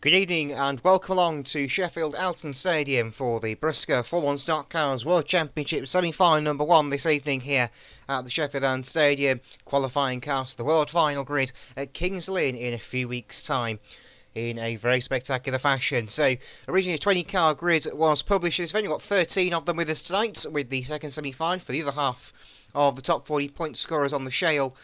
Good evening and welcome along to Sheffield Alton Stadium for the BriSCA Formula 1 Stock Cars World Championship semi-final number 1 this evening here at the Sheffield Alton Stadium. Qualifying cars to the World Final grid at Kings Lynn in a few weeks' time in a very spectacular fashion. So originally a 20 car grid was published. We've only got 13 of them with us tonight, with the second semi-final for the other half of the top 40 point scorers on the shale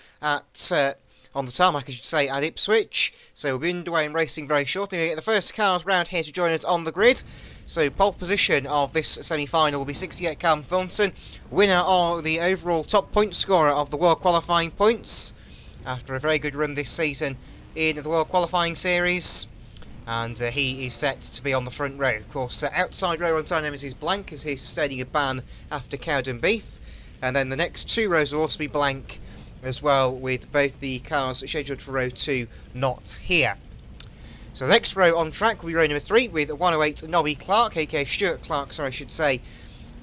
on the tarmac, I should say, at Ipswich. So we'll be underway and racing very shortly. We'll get the first cars round here to join us on the grid. So pole position of this semi-final will be 68 Callum Thornton, winner of the overall top point scorer of the World Qualifying points after a very good run this season in the World Qualifying Series. And he is set to be on the front row. Of course, outside row on time is blank as he's sustaining a ban after Cowden Beef. And then the next two rows will also be blank as well, with both the cars scheduled for row 2 not here. So the next row on track will be row number 3 with 108 Nobby Clark, aka Stuart Clark, sorry I should say,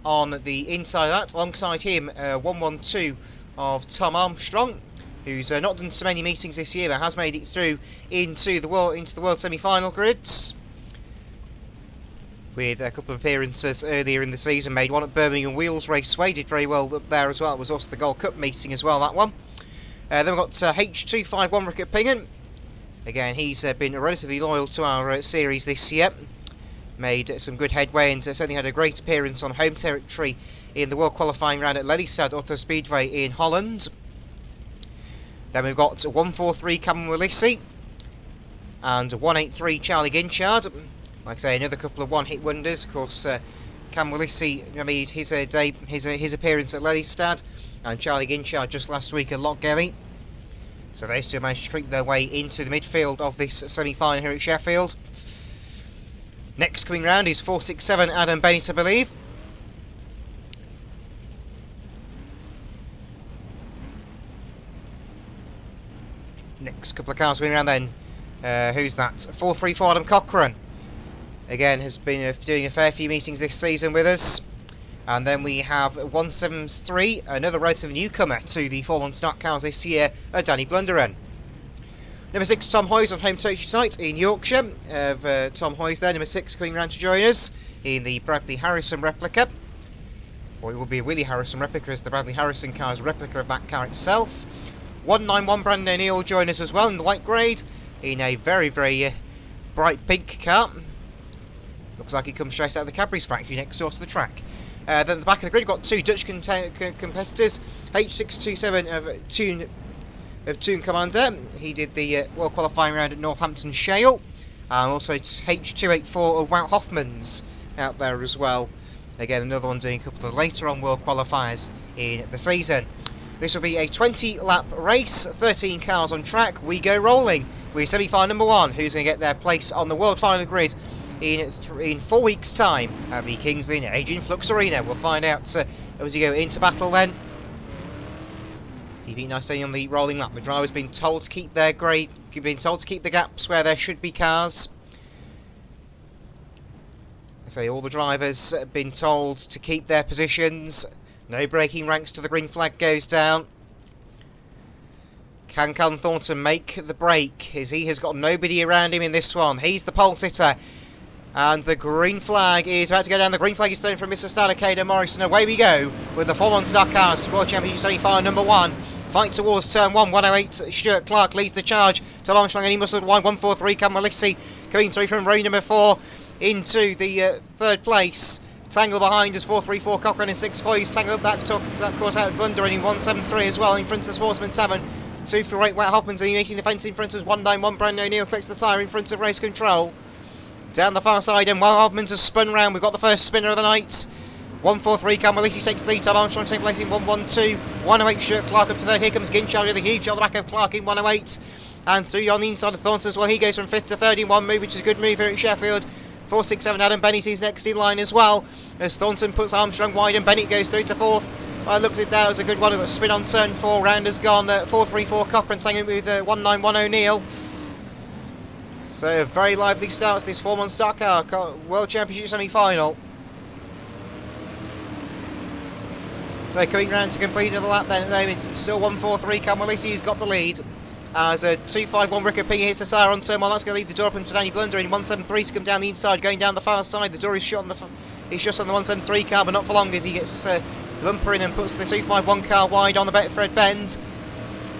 on the inside of that. Alongside him 112 of Tom Armstrong, who's not done so many meetings this year but has made it through into the world semi-final grids, with a couple of appearances earlier in the season. Made one at Birmingham Wheels Raceway, did very well there as well. It was also the Gold Cup meeting as well, that one. Then we've got H251 Rickett Pingham. Again, he's been relatively loyal to our series this year. Made some good headway and certainly had a great appearance on home territory in the World Qualifying round at Lelystad Auto Speedway in Holland. Then we've got 143 Cameron Willisey and 183 Charlie Ginchard. Like I say, another couple of one-hit wonders. Of course, Cam Willisey made his appearance at Lelystad, and Charlie Ginchard just last week at Lochgelly. So those two managed to creep their way into the midfield of this semi-final here at Sheffield. Next coming round is 467 Adam Bennett, I believe. Next couple of cars coming around then. Who's that? 434 Adam Cochrane. Again, has been doing a fair few meetings this season with us. And then we have 173, another relative newcomer to the Formula 1 Stock Cars this year, Danny Blunderen. Number 6, Tom Hoyes on home territory tonight in Yorkshire. Tom Hoyes there, number 6, coming round to join us in the Bradley Harrison replica. Or it will be a Willie Harrison replica, as the Bradley Harrison car is a replica of that car itself. 191 Brandon O'Neill will join us as well in the white grade, in a very, very bright pink car. Looks like it comes straight out of the Cadbury's factory next door to the track. Then at the back of the grid, we've got two Dutch competitors. H627 of Toon Commander. He did the World Qualifying round at Northampton Shale. And also H284 of Wout Hoffmans out there as well. Again, another one doing a couple of later on World Qualifiers in the season. This will be a 20-lap race, 13 cars on track. We go rolling with semi-final number 1, who's going to get their place on the World Final grid in 4 weeks' time at the Kings Lynn Aging Flux Arena. We'll find out as we go into battle then. Keeping nice on the rolling lap. The driver's been told to keep their the gaps where there should be cars. I say all the drivers have been told to keep their positions. No braking ranks till the green flag goes down. Can Callum Thornton make the break, as he has got nobody around him in this one? He's the pole sitter. And the green flag is about to go down. The green flag is thrown from Mr. Stanakeda Morrison. Away we go with the Formula 1 Stock Cars World Championship semi-final number 1. Fight towards turn 1. 108 Stuart Clark leads the charge. Tom Armstrong and he muscled 143 Cameron Willisey coming through from row number 4 into the third place. Tangle behind us, 434 Cochrane and 6 Hoyes. Tangle back to that course out Blunderen in 173 as well in front of the Sportsman Tavern. 248 Wout Hoffmans meeting the fence in front of us. 191 Brandon O'Neill collects the tyre in front of Race Control. Down the far side, and Wout Hoffmans has spun round. We've got the first spinner of the night. 143 Cam Willisey takes the lead. Tom Armstrong takes place in 112. 108 Stuart Clark up to third. Here comes Ginchard with a huge shot on the back of Clark in 108. And through on the inside of Thornton as well. He goes from 5th to 3rd in one move, which is a good move here at Sheffield. 467 Adam Bennett is next in line as well, as Thornton puts Armstrong wide and Bennett goes through to 4th. Well, looks at that was a good one. A spin on turn 4. Round has gone. 434 Cochrane taking with 191 O'Neill. So, very lively starts this Formula 1 Stock Car World Championship semi-final. So, coming round to complete another lap then at the moment. Still 143 Cam Willisey who's got the lead. As a 251 Rickard Pinger hits the tyre on turn 1. That's going to leave the door open for Danny Blunder in 173 to come down the inside, going down the far side. The door is shut on the 173 car, but not for long as he gets the bumper in and puts the 251 car wide on the Betfred bend.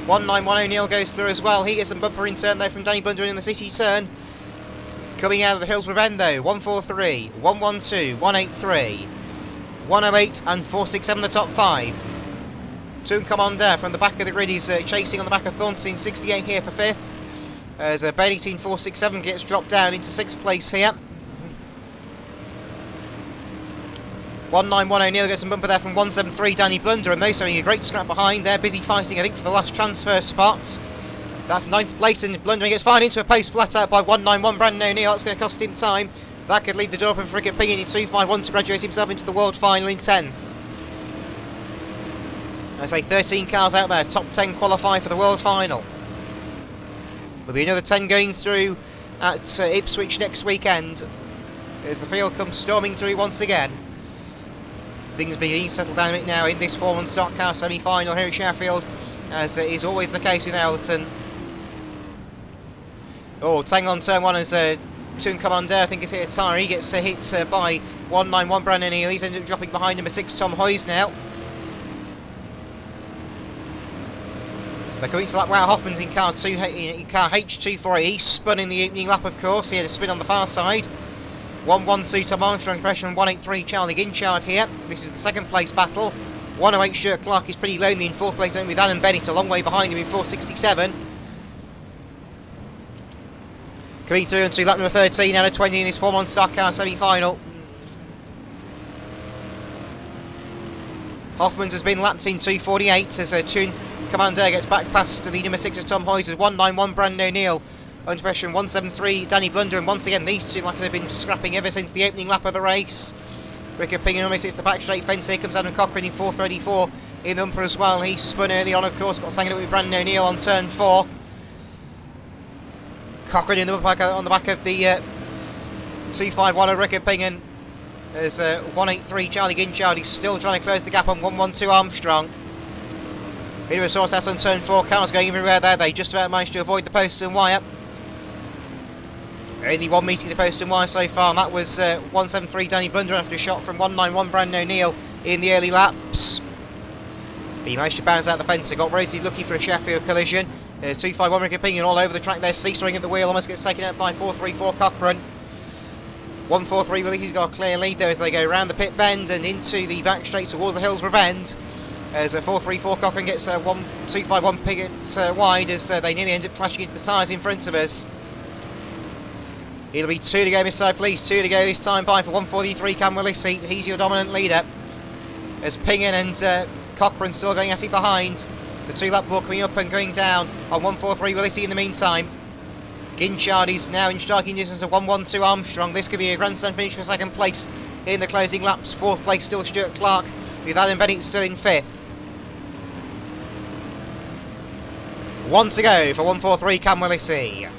191 O'Neill goes through as well. He gets the bumper in turn there from Danny Blunder in the city turn. Coming out of the Hillsborough bend though, 143, 112, 183, 108 and 467 the top 5. Toon Commander from the back of the grid is chasing on the back of Thornton, 68 here for 5th. As Benny 467 gets dropped down into 6th place here. 191 O'Neill gets some bumper there from 173 Danny Blunder, and those having a great scrap behind. They're busy fighting, I think, for the last transfer spots. That's 9th place, and Blunder gets fired into a post flat out by 191 Brandon O'Neill. That's going to cost him time. That could leave the door open for Rickard Pinger in 251 to graduate himself into the world final in 10th. I say 13 cars out there, top 10 qualify for the world final. There'll be another 10 going through at Ipswich next weekend as the field comes storming through once again. Things beginning to settle down a bit now in this 4-1 stock car semi-final here at Sheffield, as is always the case with Elton. Oh, Tang on turn 1 as Toon Commander, I think, has hit a tyre. He gets hit by 191 Brandon O'Neill. He's ended up dropping behind number 6 Tom Hoyes now. They're coming to lap where Hoffman's in car H248. He spun in the opening lap, of course. He had a spin on the far side. 112 Tom Armstrong, pressure, and 183 Charlie Ginchard here. This is the second place battle. 108 Stuart Clark is pretty lonely in 4th place, with Alan Bennett a long way behind him in 467. Coming through into lap number 13 out of 20 in this 4-1 stock car semi-final. Hoffman's has been lapped in 248 as Toon Commander gets back past the number 6 of Tom Hoyes with 191 Brandon O'Neill. Under pressure, 173 Danny Blunder, and once again these two, like they've been scrapping ever since the opening lap of the race. Rickard Pinger almost hits the back straight fence. Here comes Adam Cochrane in 434 in the bumper as well. He spun early on, of course, got hanging up with Brandon O'Neill on turn 4. Cochrane in the bumper on the back of the 251 of Rickard Pinger. There's 183 Charlie Ginchard. He's still trying to close the gap on 112 Armstrong. Bit of a source house on turn 4. Cars going everywhere there. They just about managed to avoid the post and wire. Only one meeting the post and wire so far, and that was 173 Danny Blunder after a shot from 191 Brandon O'Neill in the early laps. But he managed to bounce out the fence and got Rosie looking for a Sheffield collision. There's 251 Rickard Pinger all over the track there, seesawing at the wheel, almost gets taken out by 434 Cochrane. 143 really, he's got a clear lead there as they go around the pit bend and into the back straight towards the Hillsborough bend. As 434 Cochrane gets 251 Pinger wide as they nearly end up clashing into the tyres in front of us. It'll be 2 to go, Miss Side, please. 2 to go this time by for 143 Cam Willisey. He's your dominant leader. As Pinger and Cochrane still going at it behind. The 2-lap ball coming up and going down on 143 Willisey in the meantime. Ginchard is now in striking distance of 112 Armstrong. This could be a grandstand finish for 2nd place in the closing laps. 4th place still Stuart Clark, with Alan Bennett still in 5th. 1 to go for 143 Cam Willisey.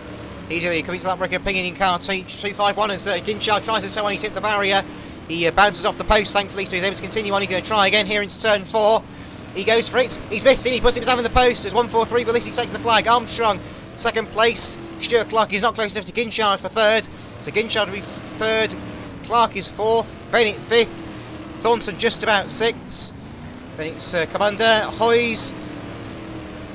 Easily coming to that Rickard Pinger in car H251 as Ginchard tries to tow on. He's hit the barrier. He bounces off the post, thankfully, so he's able to continue on. He's going to try again here into turn 4. He goes for it. He's missed him. He puts himself in the post as 143 Willisey takes the flag. Armstrong, 2nd place. Stuart Clark is not close enough to Ginchard for 3rd. So Ginchard will be 3rd. Clark is 4th. Bennett 5th. Thornton just about 6th. Then it's Commander, Hoyes,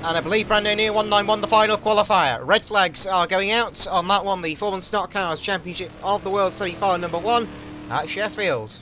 and I believe Brandon O'Neill 191 the final qualifier. Red flags are going out on that one, the 4-1 Stock Cars Championship of the World semi-final number 1 at Sheffield.